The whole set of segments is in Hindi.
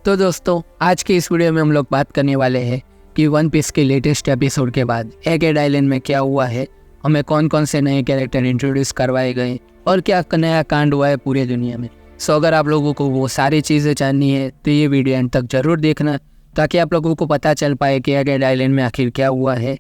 तो दोस्तों, आज के इस वीडियो में हम लोग बात करने वाले हैं कि वन पीस के लेटेस्ट एपिसोड के बाद एगेड आइलैंड में क्या हुआ है, हमें कौन कौन से नए कैरेक्टर इंट्रोड्यूस करवाए गए और क्या नया कांड हुआ है पूरे दुनिया में। सो अगर आप लोगों को वो सारी चीज़ें जाननी है तो ये वीडियो एंड तक जरूर देखना, ताकि आप लोगों को पता चल पाए कि एगेड आइलैंड में आखिर क्या हुआ है।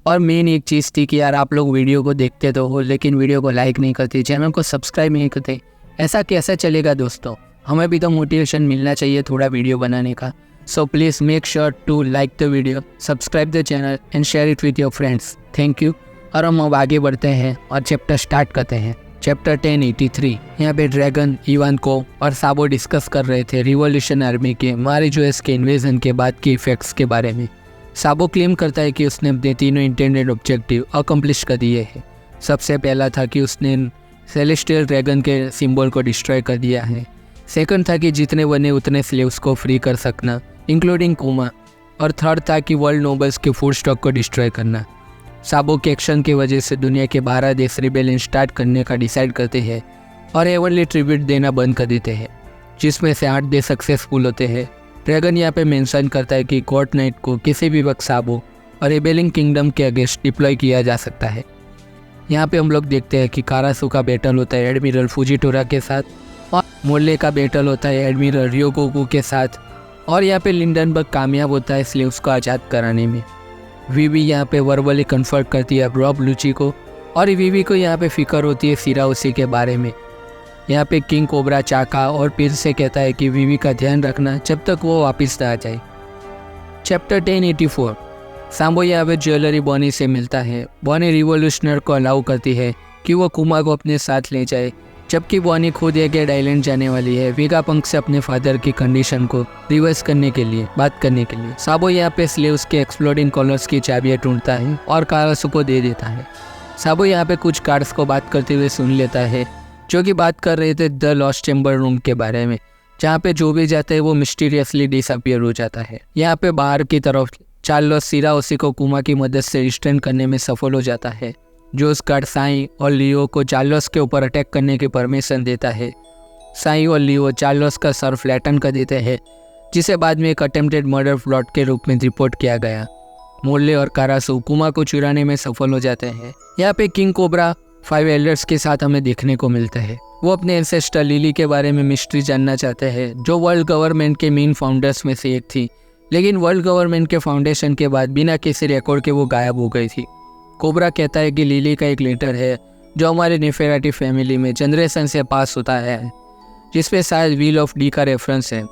और मेन एक चीज़ थी कि यार आप लोग वीडियो को देखते तो हो लेकिन वीडियो को लाइक नहीं करते, चैनल को सब्सक्राइब नहीं करते। ऐसा कैसे चलेगा दोस्तों, हमें भी तो मोटिवेशन मिलना चाहिए थोड़ा वीडियो बनाने का। So please make sure to like the video, subscribe the channel and share it with your friends. Thank you. और हम अब आगे बढ़ते हैं और चैप्टर स्टार्ट करते हैं। चैप्टर 1083। यहाँ पे ड्रैगन, इवानको और साबो डिस्कस कर रहे थे रिवॉल्यूशन आर्मी के मारिजोएस के इन्वेजन के बाद के इफेक्ट्स के बारे में। साबो क्लेम करता है कि उसने अपने तीनों इंटेंडेड ऑब्जेक्टिव अकम्प्लिश कर दिए हैं। सबसे पहला था कि उसने सेलेस्टियल ड्रैगन के सिंबल को डिस्ट्रॉय कर दिया है। सेकंड था कि जितने बने उतने स्लेव्स को फ्री कर सकना, इंक्लूडिंग कुमा। और थर्ड था कि वर्ल्ड नोबल्स के फूड स्टॉक को डिस्ट्रॉय करना। साबो के एक्शन की वजह से दुनिया के 12 देश रिबेलियन स्टार्ट करने का डिसाइड करते हैं और एवरली ट्रिब्यूट देना बंद कर देते हैं, जिसमें से 8 देश सक्सेसफुल होते हैं। ड्रैगन यहाँ पे मेंशन करता है कि गॉड नाइट को किसी भी वक्त साबो और रेबेलिंग किंगडम के अगेंस्ट डिप्लॉय किया जा सकता है। यहाँ पे हम लोग देखते हैं कि कारासू का बैटल होता है एडमिरल फुजिटोरा के साथ, और मोल्ले का बैटल होता है एडमिरल रियोगोकू के साथ, और यहाँ पे लिंडनबर्ग कामयाब होता है स्लेव्स को आज़ाद कराने में। वीवी यहाँ पे वर्बली कन्फर्ट करती है रॉब लुची को, और वीवी को यहाँ पे फिक्र होती है सिराउसी के बारे में। यहाँ पे किंग कोबरा चाका और पीर से कहता है कि वीवी का ध्यान रखना जब तक वो वापस ना आ जाए। चैप्टर 1084। सांबो यहाँ पे ज्वेलरी बॉनी से मिलता है। बॉनी रिवोल्यूशनर को अलाउ करती है कि वो कुमा को अपने साथ ले जाए, जबकि बॉनी खुद एगेड आइलैंड जाने वाली है वेगापंक से अपने फादर की कंडीशन को रिवर्स करने के लिए बात करने के लिए। साबो यहाँ पे स्लेव्स के एक्सप्लोडिंग कॉलर्स की चाबियाँ ढूंढता है और कारासू को दे देता है। साबो यहाँ पे कुछ गार्ड्स को बात करते हुए सुन लेता है, जो कि बात कर रहे थे द लॉस्ट चैम्बर रूम के बारे में, जहाँ पे जो भी जाता है वो मिस्टीरियसली डिसअपियर हो जाता है। यहाँ पे बाहर की तरफ चार्लोस सिराओसी को कुमा की मदद से रिस्ट्रेन करने में सफल हो जाता है, जो उस गार्ड साई और लियो को चार्लोस के ऊपर अटैक करने की परमिशन देता है। साई और लियो चार्लोस का सर फ्लैटन कर देते हैं, जिसे बाद में एक अटेम्प्टेड मर्डर प्लॉट के रूप में रिपोर्ट किया गया। मोल्ले और कारासू कुमा को चुराने में सफल हो जाते हैं। यहाँ पे किंग कोबरा 5 एल्डर्स के साथ हमें देखने को मिलता है। वो अपने एंसेस्टर लिली के बारे में मिस्ट्री जानना चाहते हैं, जो वर्ल्ड गवर्नमेंट के मेन फाउंडर्स में से एक थी, लेकिन वर्ल्ड गवर्नमेंट के फाउंडेशन के बाद बिना किसी रिकॉर्ड के वो गायब हो गई थी। कोबरा कहता है कि लिली का एक लेटर है जो हमारे नेफेराटी फैमिली में जनरेशन से पास होता है, जिसपे शायद व्हील ऑफ डी का रेफरेंस है।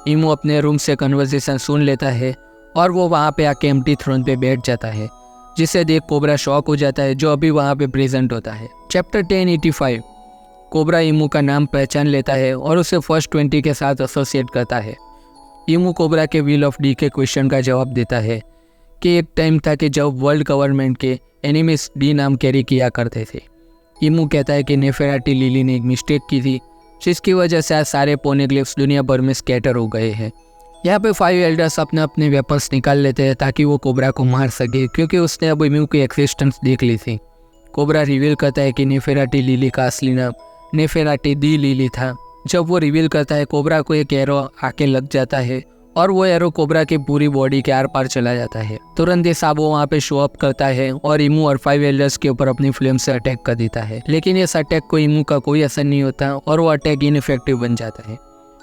इमो अपने रूम से कन्वर्सेशन सुन लेता है और वो वहाँ पे आके एम्प्टी थ्रोन पे बैठ जाता है, जिसे देख कोबरा शॉक हो जाता है, जो अभी वहाँ पे प्रेजेंट होता है। चैप्टर 1085। कोबरा इमू का नाम पहचान लेता है और उसे फर्स्ट 20 के साथ एसोसिएट करता है। इमू कोबरा के व्हील ऑफ डी के क्वेश्चन का जवाब देता है कि एक टाइम था कि जब वर्ल्ड गवर्नमेंट के एनिमीज डी नाम कैरी किया करते थे। इमू कहता है कि नेफेराटी लिली ने एक मिस्टेक की थी, जिसकी वजह से आज सारे पोनेग्लिफ्स दुनिया भर में स्कैटर हो गए हैं। यहाँ पे 5 एल्डर्स अपने अपने वेपन्स निकाल लेते हैं ताकि वो कोबरा को मार सके, क्योंकि उसने अब इमू की एक्सिस्टेंस देख ली थी। कोबरा रिवील करता है कि नेफेराटी लिली का असली नाम नेफेराटी दी लिली था। जब वो रिवील करता है, कोबरा को एक एरो आके लग जाता है और वो एरो कोबरा की पूरी बॉडी के आर पार चला जाता है। तुरंत ही साबो वहाँ पे शो अप करता है और इमू और 5 एल्डर्स के ऊपर अपनी फ्लेम से अटैक कर देता है, लेकिन इस अटैक को इमू का कोई असर नहीं होता और वो अटैक इनइफेक्टिव बन जाता है।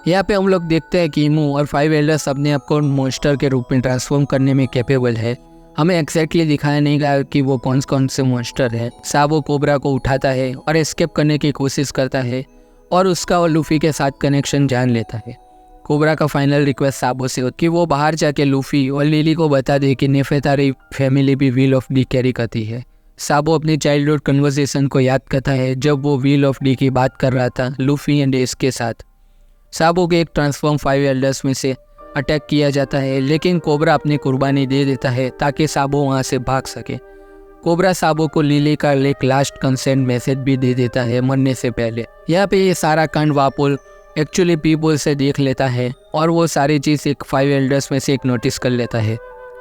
यहाँ पे हम लोग देखते हैं कि इमू और 5 एल्डर्स अपने आप को मॉन्स्टर के रूप में ट्रांसफॉर्म करने में कैपेबल है। हमें एक्जैक्टली दिखाया नहीं गया कि वो कौन कौन से मॉन्स्टर है। साबो कोबरा को उठाता है और एस्केप करने की कोशिश करता है और उसका और लूफी के साथ कनेक्शन जान लेता है। कोबरा का फाइनल रिक्वेस्ट साबो से होती कि वो बाहर जाके लूफी और लिली को बता दे कि नेफेराटी फैमिली भी व्हील ऑफ डी कैरी करती है। साबो अपनी चाइल्डहुड कन्वर्सेशन को याद करता है जब वो व्हील ऑफ डी की बात कर रहा था लूफी एंड एस के साथ। साबो के एक ट्रांसफॉर्म 5 एल्डर्स में से अटैक किया जाता है, लेकिन कोबरा अपनी कुर्बानी दे देता है ताकि साबो वहाँ से भाग सके। कोबरा साबो को लिली का एक लास्ट कंसेंट मैसेज भी दे देता है मरने से पहले। यहाँ पे ये सारा कांड वापोल एक्चुअली पीपल से देख लेता है और वो सारी चीज़ एक 5 एल्डर्स में से एक नोटिस कर लेता है।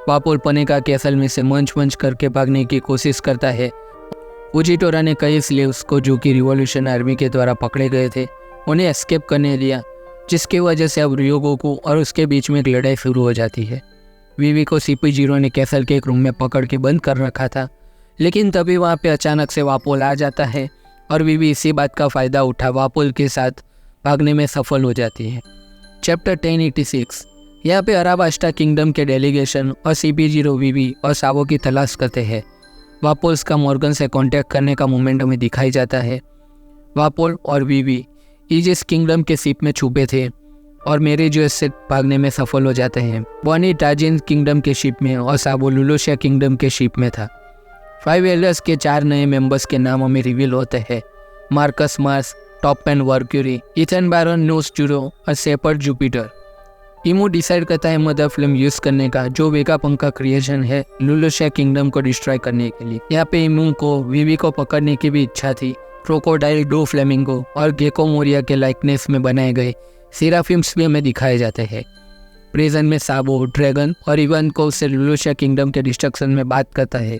वापोल पनेका कैसल में से मंच करके भागने की कोशिश करता है। फुजिटोरा ने कई स्लेव्स को जो कि रिवॉल्यूशन आर्मी के द्वारा पकड़े गए थे उन्हें एस्केप करने दिया, जिसकी वजह से अब ryugoku और उसके बीच में एक लड़ाई शुरू हो जाती है। वीवी को CP0 ने कैसल के एक रूम में पकड़ के बंद कर रखा था, लेकिन तभी वहाँ पे अचानक से वापोल आ जाता है और वीवी इसी बात का फ़ायदा उठा वापोल के साथ भागने में सफल हो जाती है। चैप्टर 1086 यहाँ पे अराबास्टा किंगडम के डेलीगेशन और CP0 वीवी और सावो की तलाश करते हैं। वापोल्स का मॉर्गन से कांटेक्ट करने का मोमेंट हमें दिखाई जाता है। वापोल और वीवी ईजिस किंगडम के शिप में छुपे थे और मेरी जो से भागने में सफल हो जाते हैं। बॉनी टाजिन किंगडम के शिप में और साबो लुलोशिया किंगडम के शिप में था। 5 एल्डर्स के 4 नए मेंबर्स के नाम हमें रिवील होते हैं। Marcus Mars, Topman Warcury, Ethanbaron Nusjuro और सेपर्ड जुपिटर। इमू डिसाइड करता है मदर फिल्म यूज करने का, जो वेगापंक का क्रिएशन है लुलोशिया किंगडम को डिस्ट्रॉय करने के लिए। यहाँ पे इमू को वीवी को पकड़ने की भी इच्छा थी। क्रोकोडाइल, डो फ्लेमिंगो और गेको मोरिया के लाइकनेस में बनाए गए सेराफिम्स भी हमें दिखाए जाते हैं। प्रेजेंट में साबो, ड्रैगन और इवान को से लुलोशिया किंगडम के डिस्ट्रक्शन में बात करता है।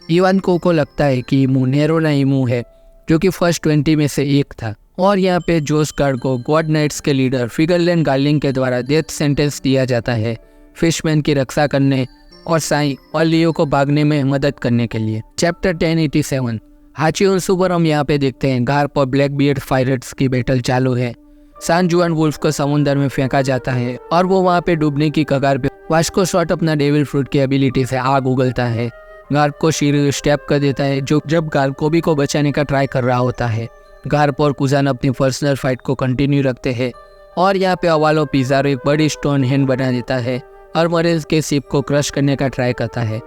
इवान को लगता है कि इमू नेरोना इमू है, जो कि फर्स्ट 20 में से एक था। और यहाँ पे जोस गार्ड को गॉड नाइट्स के लीडर फिगरलैंड गार्लिंग के द्वारा डेथ सेंटेंस दिया जाता है फिशमैन की रक्षा करने और साई और लियो को भागने में मदद करने के लिए। चैप्टर 1087 हाचियोन्सु पर हम यहाँ पे देखते हैं गार्प और ब्लैक बियर्ड पायरेट्स की बैटल चालू है। सान जुआन वुल्फ को समुद्र में फेंका जाता है और वो वहाँ पे डूबने की कगार पे। वास्को शॉट अपना डेविल फ्रूट की एबिलिटी से आग उगलता है। गार्प को शीर स्टेप कर देता है जो जब गार्प कोबी को बचाने का ट्राई कर रहा होता है। गार्प और कुजान अपनी पर्सनल फाइट को कंटिन्यू रखते हैं और यहाँ पे अवालो पिज़ारो एक बड़ी स्टोन हैंड बना देता है और मरेज के शिप को क्रश करने का ट्राई करता है।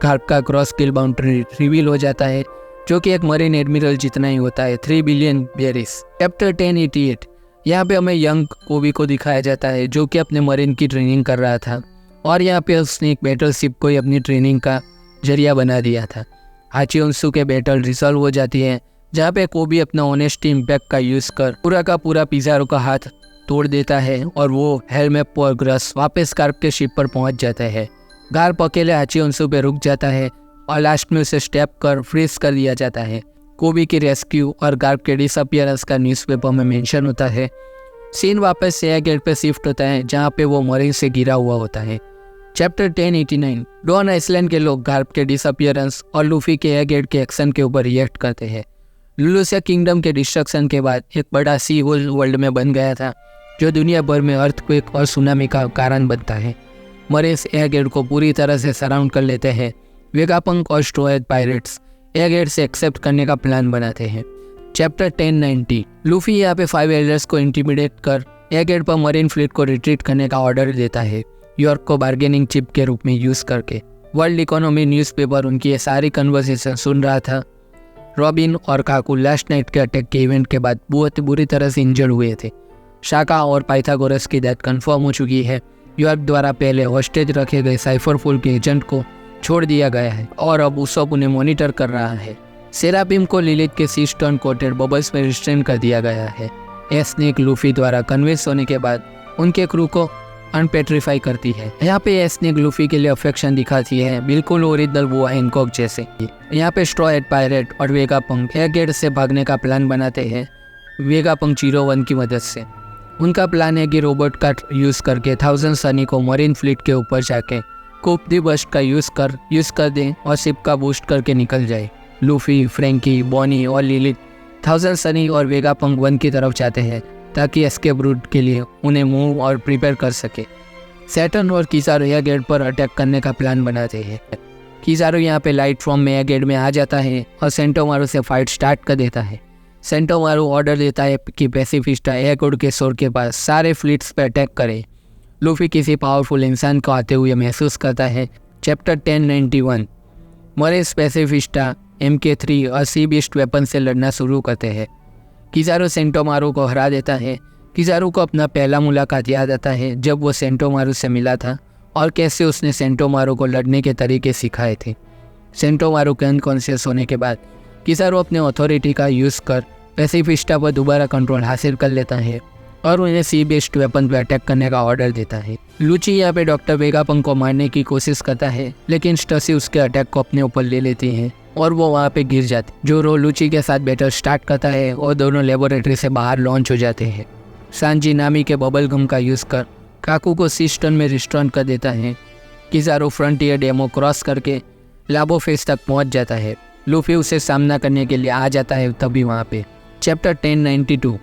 गार्प का क्रॉस स्किल बाउंड्री रिवील हो जाता है, जो कि एक मरीन एडमिरल जितना ही होता है, 3 बिलियन बेरिस। चैप्टर 1088 यहाँ पे हमें यंग कोबी को दिखाया जाता है, जो कि अपने मरीन की ट्रेनिंग कर रहा था और यहाँ पे उसने एक बैटल शिप को ही अपनी ट्रेनिंग का जरिया बना दिया था। हाचियोन्सु के बैटल रिजॉल्व हो जाती है, जहाँ पे कोबी अपना ऑनेस्टी इम्पैक्ट का यूज़ कर पूरा का पूरा पिज़ारो का हाथ तोड़ देता है और वो हेलमेप और ग्रस वापस गार्प के शिप पर पहुँच जाता है। गार्प अकेले हाचियोन्सु पे रुक जाता है और लास्ट में उसे स्टेप कर फ्रीज कर दिया जाता है। कोबी की रेस्क्यू और गार्प के डिसअपियरेंस का न्यूज़पेपर में मेंशन होता है। सीन वापस से गेट पे शिफ्ट होता है, जहाँ पे वो मरीन से गिरा हुआ होता है। चैप्टर 1089 डॉन आइसलैंड के लोग गार्प के डिसअपियरेंस और लूफी के एयरगेट के एक्शन के ऊपर रिएक्ट करते हैं। लुलोसिया किंगडम के डिस्ट्रक्शन के बाद एक बड़ा सी होल वर्ल्ड में बन गया था, जो दुनिया भर में अर्थक्वेक और सुनामी का कारण बनता है। मरेस एयरगेट को पूरी तरह से सराउंड कर लेते हैं। वेगापंक और स्ट्रोएड पायरेट्स एयरगेट से एक्सेप्ट करने का प्लान बनाते हैं। चैप्टर 1090 लूफी यहाँ पे 5 एल्डर्स को इंटिमिडेट कर एयरगेट पर मरीन फ्लीट को रिट्रीट करने का ऑर्डर देता है, यॉर्क को बार्गेनिंग चिप के रूप में यूज करके। वर्ल्ड इकोनॉमी न्यूज़पेपर उनकी ये सारी कन्वर्सेशन सुन रहा था। रॉबिन और काकू लास्ट नाइट के अटैक के इवेंट के बाद बहुत बुरी तरह से इंजर्ड हुए थे। शाका और पाइथागोरस की डेथ कंफर्म हो चुकी है। यॉर्क द्वारा पहले हॉस्टेज रखे गए साइफरफुल के एजेंट को छोड़ दिया गया है और अब उसोप उन्हें मॉनिटर कर रहा है। सेरापिम को लिलिथ के सी स्टोन कोटेड बबल्स में रिस्ट्रेन कर दिया गया है। एस्नेक लूफी द्वारा कन्विंस होने के बाद उनके क्रू को अनपेट्रीफाई करती है। यहाँ पे एस्नेक लूफी के लिए अफेक्शन दिखाती है, बिल्कुल ओरिजिनल वो हैंकॉक जैसे। यहाँ पे स्ट्रॉएड पायरेट और वेगापंक एयरगेट से भागने का प्लान बनाते हैं वेगापंक 01 की मदद से। उनका प्लान है कि रोबोट का यूज़ करके 1000 सनी को मरीन फ्लीट के ऊपर जाके कूप दी बस्ट का यूज़ कर दें और शिप का बूस्ट करके निकल जाए। लूफी, फ्रैंकी, बॉनी और लिलिथ 1000 सनी और वेगापंक 1 की तरफ जाते हैं ताकि एस्केप रूट के लिए उन्हें मूव और प्रिपेयर कर सके। सैटर्न और किज़ारो एयरगेट पर अटैक करने का प्लान बनाते हैं। किज़ारो यहाँ पे लाइट फॉर्म में एयरगेट में आ जाता है और सेंटोमारो से फाइट स्टार्ट कर देता है। सेंटोमारो ऑर्डर देता है कि पैसिफिस्टा एयरकोड के शोर के पास सारे फ्लीट्स पर अटैक करे। लूफी किसी पावरफुल इंसान को आते हुए महसूस करता है। चैप्टर 1091 मरेस पैसिफिस्टा MK3 और सी बीस्ट वेपन से लड़ना शुरू करते हैं। किज़ारो सेंटोमारो को हरा देता है। किज़ारो को अपना पहला मुलाकात याद आता है जब वो सेंटोमारो से मिला था और कैसे उसने सेंटोमारो को लड़ने के तरीके सिखाए थे। सेंटोमारो के अनकॉन्शियस होने के बाद किज़ारो अपने अथॉरिटी का यूज़ कर पैसिफिस्टा पर दोबारा कंट्रोल हासिल कर लेता है और उन्हें सी बेस्ड वेपन पर अटैक करने का ऑर्डर देता है। लूची यहाँ पे डॉक्टर वेगापंक को मारने की कोशिश करता है, लेकिन स्टसी उसके अटैक को अपने ऊपर ले लेती है और वो वहाँ पे गिर जाती। जोरो लूची के साथ बैटल स्टार्ट करता है और दोनों लेबोरेटरी से बाहर लॉन्च हो जाते हैं। सांजी नामी के बबल गम का यूज़ कर काकू को सिस्टन में रिस्टोर कर देता है। किज़ारू फ्रंटियर डेमो क्रॉस करके लाबो फेस तक पहुंच जाता है। लूफी उसे सामना करने के लिए आ जाता है तभी वहाँ पे। चैप्टर 1092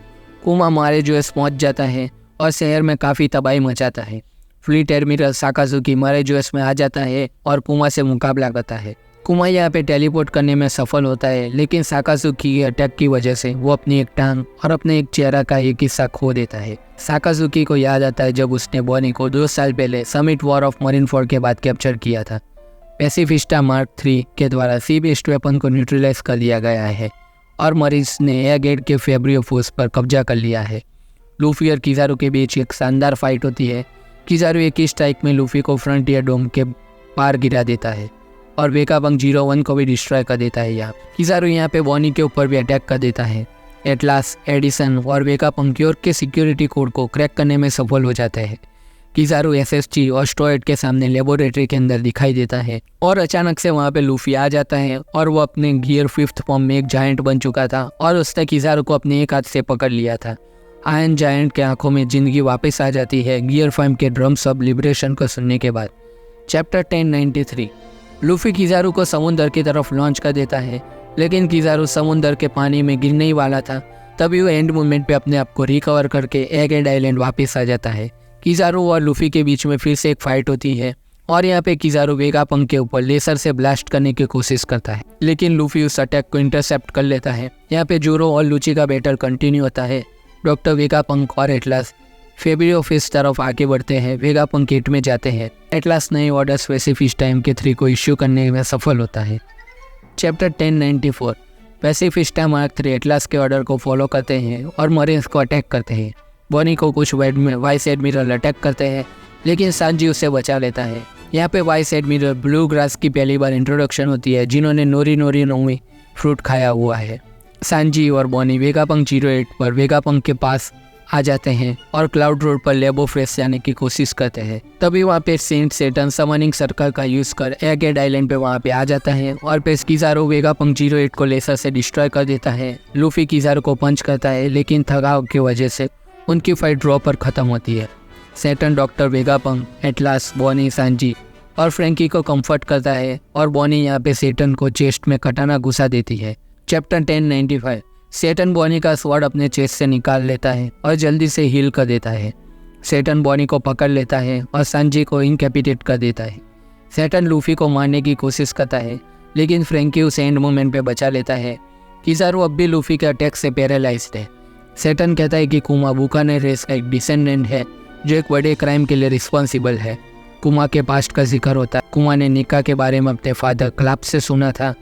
कुमा मारे जोएस पहुँच जाता है और शहर में काफ़ी तबाही मचाता है। फ्लीट एडमिरल साकाजुकी मारे जोएस में आ जाता है और कुमा से मुकाबला करता है। कुमा यहाँ पे टेलीपोर्ट करने में सफल होता है, लेकिन साकाजुकी की अटैक की वजह से वो अपनी एक टांग और अपने एक चेहरा का एक हिस्सा खो देता है। साकाजुकी को याद आता है जब उसने बॉनी को 2 साल पहले समिट वॉर ऑफ मरीनफोर्ड के बाद कैप्चर किया था। पैसिफिस्टा मार्क 3 के द्वारा सी बेस्ड वेपन को न्यूट्रलाइज कर लिया गया है और मरीज ने एयरगेट के फेब्रियो फोर्स पर कब्जा कर लिया है। लूफी और किज़ारू के बीच एक शानदार फाइट होती है। किज़ारू एक ही स्ट्राइक में लूफी को फ्रंटियर डोम के पार गिरा देता है और वेगापंक 01 को भी डिस्ट्रॉय कर देता है। किज़ारू यहाँ पे बॉनी के ऊपर भी अटैक कर देता है। एटलास, एडिसन और वेगापंक योर्क के सिक्योरिटी कोड को क्रैक करने में सफल हो जाता है। किज़ारू एसएसटी और स्टोएट के सामने लेबोरेटरी के अंदर दिखाई देता है और अचानक से वहाँ पे लूफी आ जाता है और वो अपने गियर 5th फॉर्म में एक जायंट बन चुका था और उसने किज़ारू को अपने एक हाथ से पकड़ लिया था। आयरन जायंट के आंखों में जिंदगी वापस आ जाती है गियर 5 के ड्रम्स ऑफ लिबरेशन को सुनने के बाद। चैप्टर 1093 लूफी किज़ारू को समुंदर की तरफ लॉन्च कर देता है, लेकिन किज़ारू समुंदर के पानी में गिरने ही वाला था। तभी वो एंड मोमेंट पे अपने आप को रिकवर करके एगेड आइलैंड वापस आ जाता है। किज़ारू और लूफी के बीच में फिर से एक फाइट होती है और यहाँ पे किज़ारू वेगापंक के ऊपर लेसर से ब्लास्ट करने की कोशिश करता है, लेकिन लूफी उस अटैक को इंटरसेप्ट कर लेता है। यहाँ पे जोरो और लूची का बैटल कंटिन्यू होता है। डॉक्टर वेगापंक और एटलास फेब्रियो फेस तरफ आगे बढ़ते हैं। वेगापंक हिट में जाते हैं। एटलास नए ऑर्डर पैसिफिस्टा MK3 को इश्यू करने में सफल होता है। चैप्टर 1094 पैसिफिस्टा मार्क 3 एटलास के ऑर्डर को फॉलो करते हैं और मरीन्स को अटैक करते हैं। बॉनी को कुछ वाइस एडमिरल अटैक करते हैं, लेकिन सांजी उसे बचा लेता है। यहाँ पे वाइस एडमिरल ब्लू ग्रास की पहली बार इंट्रोडक्शन होती है, जिन्होंने नोरी नोरी नोमी फ्रूट खाया हुआ है। सांजी और बॉनी वेगापंक 08 पर वेगापंक के पास आ जाते हैं और क्लाउड रोड पर लेबो फ्रेस जाने की कोशिश करते हैं। तभी वहाँ पे सेंट सेटन समनिंग सर्कल का यूज़ कर एयरगेट आइलैंड पे वहाँ पे आ जाता है और फिर किज़ारू वेगापंक 08 को लेसर से डिस्ट्रॉय कर देता है। लूफी किज़ारू को पंच करता है, लेकिन थकाव की वजह से उनकी फाइट ड्रॉ पर ख़त्म होती है। Saturn doctor Vegapunk, Atlas, Bonney, Sanji और फ्रैंकी को कंफर्ट करता है और बॉनी यहाँ पे सेटन को चेस्ट में कटाना घुसा देती है। चैप्टर 1095 सेटन बॉनी का स्वॉर्ड अपने चेस्ट से निकाल लेता है और जल्दी से हील कर देता है। सेटन बॉनी को पकड़ लेता है और सांजी को इनकैपिटेट कर देता है। सेटन लूफी को मारने की कोशिश करता है, लेकिन फ्रैंकी उसे एंड मोमेंट पे बचा लेता है। किज़ारू अब भी लूफी के अटैक से पैरालाइज्ड है। सेटन कहता है कि कुमा बुकानेर रेस का एक डिसेंडेंट है जो एक बड़े क्राइम के लिए रिस्पॉन्सिबल है। कुमा के पास्ट का जिक्र होता है। कुमा ने निका के बारे में अपने फादर क्लाप से सुना था।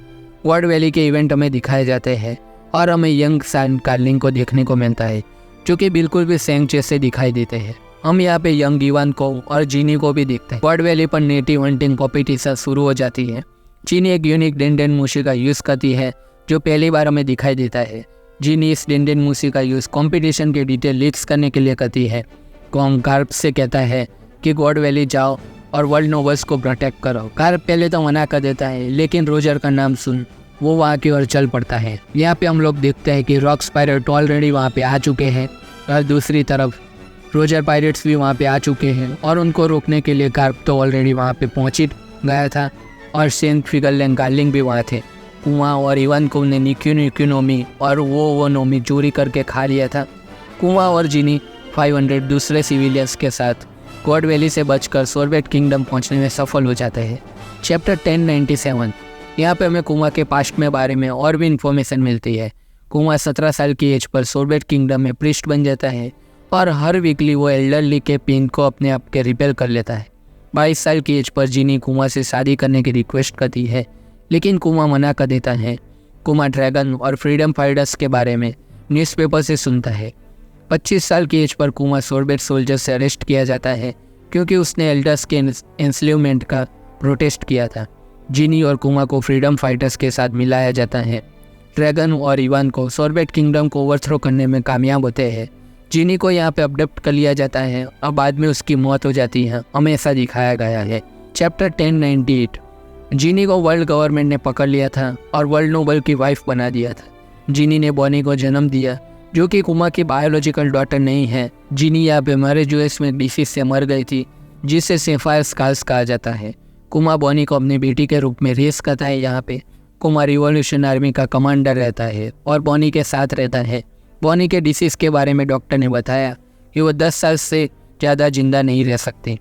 वर्ड वैली के इवेंट हमें दिखाए जाते हैं और हमें यंग सान कार्लिंग को देखने को मिलता है, जो कि बिल्कुल भी सेंग जैसे दिखाई देते हैं। हम यहाँ पे यंग इवान को और जीनी को भी देखते हैं। वर्ड वैली पर नेटिव हंटिंग कॉम्पिटिशन शुरू हो जाती है। जीनी एक यूनिक डेंडेन मूसी का यूज़ करती है, जो पहली बार हमें दिखाई देता है। जीनी इस डेंडेन मूसी का यूज़ कॉम्पिटिशन के डिटेल लीक्स करने के लिए करती है। कॉम कार्प से कहता है कि गॉड वैली जाओ और वर्ल्ड नोबल्स को प्रोटेक्ट करो। कार्प पहले तो मना कर देता है, लेकिन रोजर का नाम सुन वो वहाँ की ओर चल पड़ता है। यहाँ पे हम लोग देखते हैं कि रॉक्स पायरेट ऑलरेडी वहाँ पे आ चुके हैं और दूसरी तरफ रोजर पायरेट्स भी वहाँ पे आ चुके हैं और उनको रोकने के लिए कार्प तो ऑलरेडी वहाँ पे पहुँच ही गया था और सेंट फिगरलैंड गार्लिंग भी वहाँ थे। कुआं और इवन को ने निक्यू नोमी और वो नोमी चोरी करके खा लिया था। कुआं और जीनी 500 दूसरे सिविलियंस के साथ गॉड वैली से बचकर सोरबेट किंगडम पहुंचने में सफल हो जाते हैं। चैप्टर 1097 यहाँ पे हमें कुआं के पास्ट में बारे में और भी इन्फॉर्मेशन मिलती है। कुआं 17 साल की एज पर सोरबेट किंगडम में प्रिस्ट बन जाता है और हर वीकली वो एल्डरली के पिन को अपने आप के रिपेल कर लेता है। 22 साल की एज पर जीनी कुआं से शादी करने की रिक्वेस्ट करती है, लेकिन कुआं मना कर देता है। कुआं ड्रैगन और फ्रीडम फाइटर्स के बारे में न्यूज़पेपर से सुनता है। 25 साल की एज पर कुआं सोरबेट सोल्जर से अरेस्ट किया जाता है क्योंकि उसने एल्डर्स के एंस्लेवमेंट का प्रोटेस्ट किया था। जीनी और कुआं को फ्रीडम फाइटर्स के साथ मिलाया जाता है। ड्रैगन और इवान को सोरबेट किंगडम को ओवरथ्रो करने में कामयाब होते हैं। जीनी को यहाँ पे अडॉप्ट कर लिया जाता है और बाद में उसकी मौत हो जाती है, हमें ऐसा दिखाया गया है। चैप्टर 1098 जीनी को वर्ल्ड गवर्नमेंट ने पकड़ लिया था और वर्ल्ड नोबल की वाइफ बना दिया था। जीनी ने बॉनी को जन्म दिया, जो कि कुमा की बायोलॉजिकल डॉटर नहीं है। जिनी यहाँ पे मैरिज यूएस में डिसीज से मर गई थी, जिसे सेफायर स्कार्स कहा जाता है। कुमा बॉनी को अपनी बेटी के रूप में रेस करता है। यहाँ पे कुमा रिवॉल्यूशन आर्मी का कमांडर रहता है और बॉनी के साथ रहता है। बॉनी के डिसीज के बारे में डॉक्टर ने बताया कि वो 10 साल से ज़्यादा जिंदा नहीं रह सकती।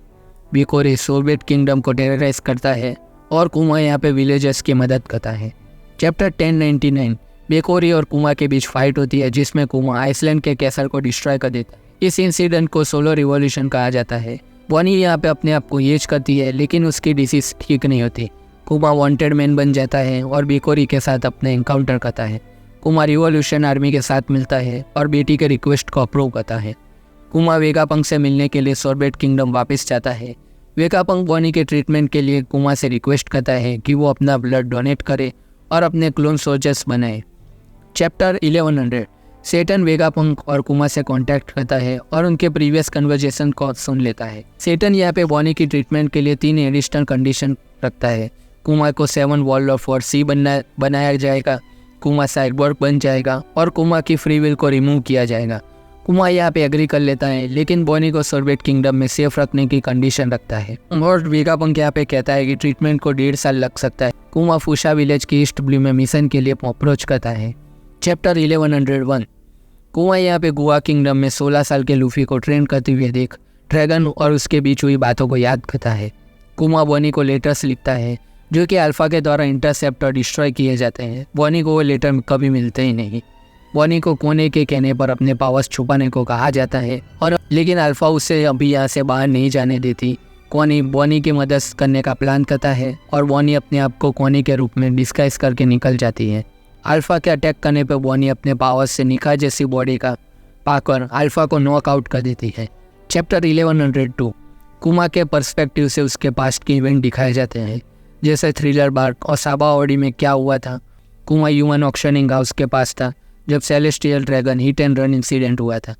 बिकोरी सोवियत किंगडम को टेरराइज करता है और कुमा यहाँ पे विलेजर्स की मदद करता है। चैप्टर 1099 बेकोरी और कुमा के बीच फाइट होती है, जिसमें कुमा आइसलैंड के कैसल को डिस्ट्रॉय कर देता है। इस इंसिडेंट को सोलो रिवॉल्यूशन कहा जाता है। बॉनी यहाँ पे अपने आप को एज करती है, लेकिन उसकी डिसीज ठीक नहीं होती। कुमा वांटेड मैन बन जाता है और बेकोरी के साथ अपने एनकाउंटर करता है। कुमा रिवॉल्यूशन आर्मी के साथ मिलता है और बेटी के रिक्वेस्ट को अप्रूव करता है। कुमा वेगापंक से मिलने के लिए सोवियत किंगडम वापस जाता है। वेगापंक बॉनी के ट्रीटमेंट के लिए कुमा से रिक्वेस्ट करता है कि वो अपना ब्लड डोनेट करे और अपने क्लोन सोल्जर्स बनाए। चैप्टर 1100 सेटन वेगापंक और कुमा से कांटेक्ट करता है और उनके प्रीवियस कन्वर्जेशन को सुन लेता है। सेटन यहाँ पे बॉनी की ट्रीटमेंट के लिए 3 एडिशनल कंडीशन रखता है। कुमा को 7 वर्ल्ड ऑफ वॉर सी बनाया जाएगा, कुमा साइबोर्ग बन जाएगा और कुमा की फ्री विल को रिमूव किया जाएगा। कुमा यहाँ पे एग्री कर लेता है, लेकिन बॉनी को सोवियत किंगडम में सेफ रखने की कंडीशन रखता है। और वेगापंक यहाँ पे कहता है कि ट्रीटमेंट को 1.5 साल लग सकता है। कुमा फुशा विलेज की ईस्ट ब्लू में मिशन के लिए अप्रोच करता है। चैप्टर 1101 कुमा यहाँ पे गोवा किंगडम में 16 साल के लूफी को ट्रेन करते हुए देख ड्रैगन और उसके बीच हुई बातों को याद करता है। कुमा बॉनी को लेटर्स लिखता है जो कि अल्फा के द्वारा इंटरसेप्ट और डिस्ट्रॉय किए जाते हैं। बॉनी को वो लेटर कभी मिलते ही नहीं। बॉनी को कोने के कहने पर अपने पावर्स छुपाने को कहा जाता है, और लेकिन अल्फा उसे अभी यहाँ से बाहर नहीं जाने देती। कोनी बॉनी की मदद करने का प्लान करता है और बॉनी अपने आप को कोनी के रूप में डिस्गाइज करके निकल जाती है। अल्फा के अटैक करने पर बॉनी अपने पावर्स से निखा जैसी बॉडी का पाकर अल्फा को नॉकआउट कर देती है। चैप्टर 1102 कुमा के पर्सपेक्टिव से उसके पास्ट के इवेंट दिखाए जाते हैं, जैसे थ्रिलर बार्क और साबाओडी में क्या हुआ था। कुमा ह्यूमन ऑक्शनिंग हाउस के पास था जब celestial dragon hit and run incident हुआ था।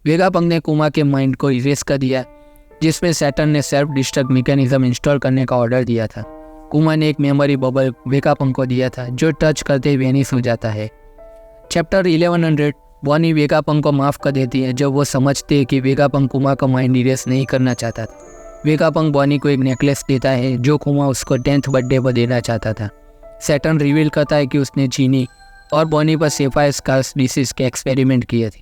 वेगापंक ने कुमा के माइंड को इरेज कर दिया, जिसमें सैटर्न ने सेल्फ डिस्ट्रक्ट मैकेनिज्म इंस्टॉल करने का ऑर्डर दिया था। कुमा ने एक मेमोरी बबल वेगापंक को दिया था जो टच करते ही वेनिश हो जाता है। चैप्टर 1100 बॉनी वेगापंक को माफ़ कर देती है जब वो समझते हैं कि वेगापंक कुमा का माइंड इरेज नहीं करना चाहता था। वेगापंक बॉनी को एक नेकलेस देता है जो कुमा उसको 10th बर्थडे पर देना चाहता था। सैटर्न रिवील करता है कि उसने चीनी और बॉनी पर सेफायर स्कार्स डिसीज के एक्सपेरिमेंट किए थे।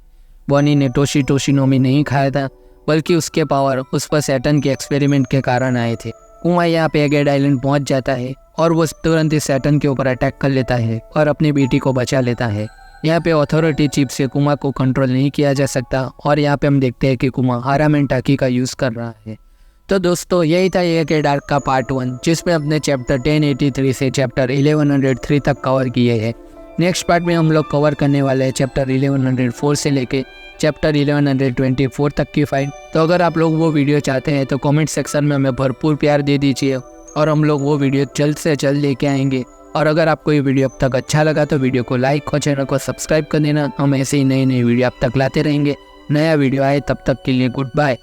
बॉनी ने टोशिनोमी नहीं खाया था, बल्कि उसके पावर उस पर सैटर्न के एक्सपेरिमेंट के कारण आए थे। कुमा यहाँ पे एगेड आइलैंड पहुँच जाता है और वो तुरंत ही सैटर्न के ऊपर अटैक कर लेता है और अपनी बेटी को बचा लेता है। यहाँ पे अथॉरिटी चिप से कुमा को कंट्रोल नहीं किया जा सकता और यहाँ पे हम देखते हैं कि कुमा हारामेंटाकी का यूज़ कर रहा है। तो दोस्तों यही था एगेड आर्क का पार्ट 1, जिसमें अपने चैप्टर 1083 से चैप्टर 1103 तक कवर किए हैं। नेक्स्ट पार्ट में हम लोग कवर करने वाले हैं चैप्टर 1104 से लेके चैप्टर 1124 तक की फाइट। तो अगर आप लोग वो वीडियो चाहते हैं तो कमेंट सेक्शन में हमें भरपूर प्यार दे दीजिए और हम लोग वो वीडियो जल्द से जल्द लेके आएंगे। और अगर आपको ये वीडियो अब तक अच्छा लगा तो वीडियो को लाइक और चैनल को सब्सक्राइब कर देना। हम ऐसे ही नई वीडियो अब तक लाते रहेंगे। नया वीडियो आए तब तक के लिए गुड बाय।